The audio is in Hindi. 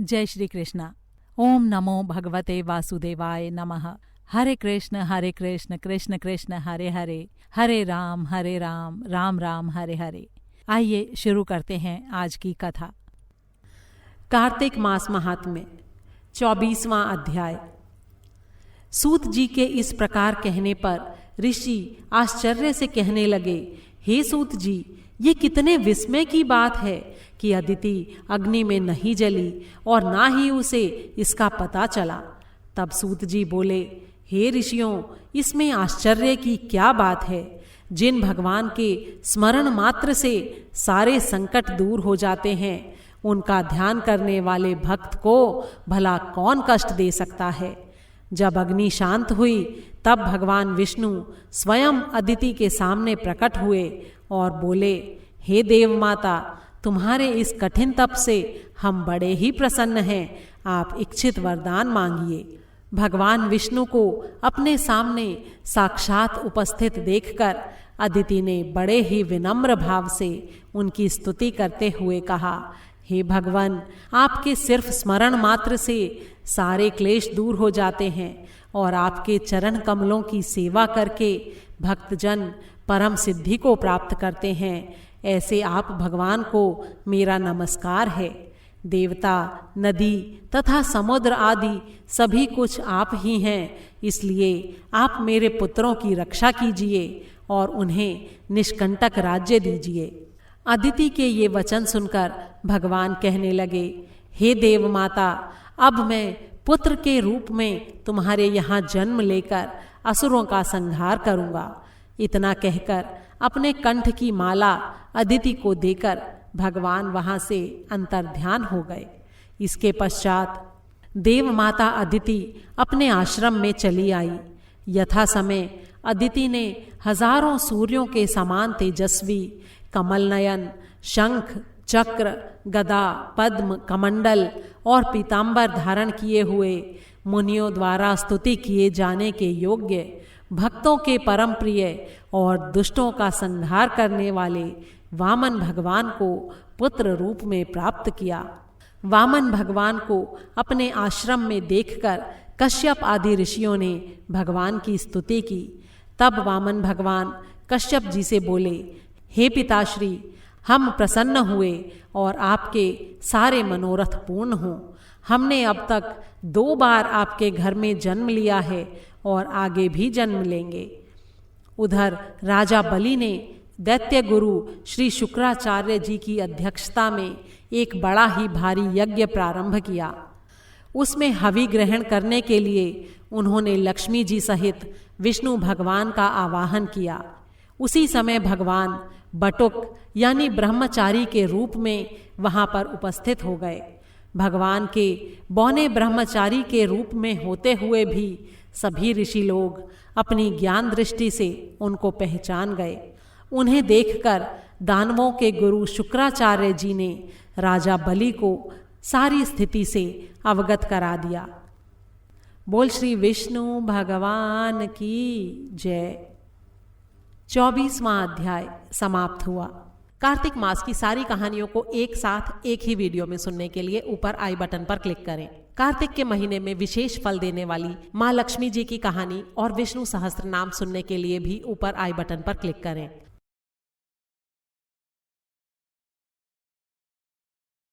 जय श्री कृष्णा। ओम नमो भगवते वासुदेवाय नमः। हरे कृष्ण कृष्ण कृष्ण हरे हरे, हरे राम राम राम हरे हरे। आइए शुरू करते हैं आज की कथा। कार्तिक मास महात्म्य 24वां अध्याय। सूत जी के इस प्रकार कहने पर ऋषि आश्चर्य से कहने लगे, हे सूत जी, ये कितने विस्मय की बात है कि अदिति अग्नि में नहीं जली और ना ही उसे इसका पता चला। तब सूत जी बोले, हे ऋषियों, इसमें आश्चर्य की क्या बात है। जिन भगवान के स्मरण मात्र से सारे संकट दूर हो जाते हैं, उनका ध्यान करने वाले भक्त को भला कौन कष्ट दे सकता है। जब अग्नि शांत हुई तब भगवान विष्णु स्वयं अदिति के सामने प्रकट हुए और बोले, हे देव माता, तुम्हारे इस कठिन तप से हम बड़े ही प्रसन्न हैं। आप इच्छित वरदान मांगिए। भगवान विष्णु को अपने सामने साक्षात उपस्थित देखकर अदिति ने बड़े ही विनम्र भाव से उनकी स्तुति करते हुए कहा, हे भगवान, आपके सिर्फ स्मरण मात्र से सारे क्लेश दूर हो जाते हैं और आपके चरण कमलों की सेवा करके भक्तजन परम सिद्धि को प्राप्त करते हैं। ऐसे आप भगवान को मेरा नमस्कार है। देवता, नदी तथा समुद्र आदि सभी कुछ आप ही हैं, इसलिए आप मेरे पुत्रों की रक्षा कीजिए और उन्हें निष्कंटक राज्य दीजिए। अदिति के ये वचन सुनकर भगवान कहने लगे, हे देव माता, अब मैं पुत्र के रूप में तुम्हारे यहाँ जन्म लेकर असुरों का संहार करूँगा। इतना कहकर अपने कंठ की माला अदिति को देकर भगवान वहाँ से अंतर्ध्यान हो गए। इसके पश्चात देव माता अदिति अपने आश्रम में चली आई। यथा समय अदिति ने हजारों सूर्यों के समान तेजस्वी कमल नयन, शंख, चक्र, गदा, पद्म, कमंडल और पीतांबर धारण किए हुए मुनियों द्वारा स्तुति किए जाने के योग्य, भक्तों के परम प्रिय और दुष्टों का संहार करने वाले वामन भगवान को पुत्र रूप में प्राप्त किया। वामन भगवान को अपने आश्रम में देखकर कश्यप आदि ऋषियों ने भगवान की स्तुति की। तब वामन भगवान कश्यप जी से बोले, हे पिताश्री, हम प्रसन्न हुए और आपके सारे मनोरथ पूर्ण हों। हमने अब तक 2 बार आपके घर में जन्म लिया है और आगे भी जन्म लेंगे। उधर राजा बलि ने दैत्य गुरु श्री शुक्राचार्य जी की अध्यक्षता में एक बड़ा ही भारी यज्ञ प्रारंभ किया। उसमें हवि ग्रहण करने के लिए उन्होंने लक्ष्मी जी सहित विष्णु भगवान का आवाहन किया। उसी समय भगवान बटुक यानी ब्रह्मचारी के रूप में वहां पर उपस्थित हो गए। भगवान के बौने ब्रह्मचारी के रूप में होते हुए भी सभी ऋषि लोग अपनी ज्ञान दृष्टि से उनको पहचान गए। उन्हें देखकर दानवों के गुरु शुक्राचार्य जी ने राजा बलि को सारी स्थिति से अवगत करा दिया। बोल श्री विष्णु भगवान की जय। 24वां अध्याय समाप्त हुआ। कार्तिक मास की सारी कहानियों को एक साथ एक ही वीडियो में सुनने के लिए ऊपर आई बटन पर क्लिक करें। कार्तिक के महीने में विशेष फल देने वाली माँ लक्ष्मी जी की कहानी और विष्णु सहस्त्र नाम सुनने के लिए भी ऊपर आई बटन पर क्लिक करें।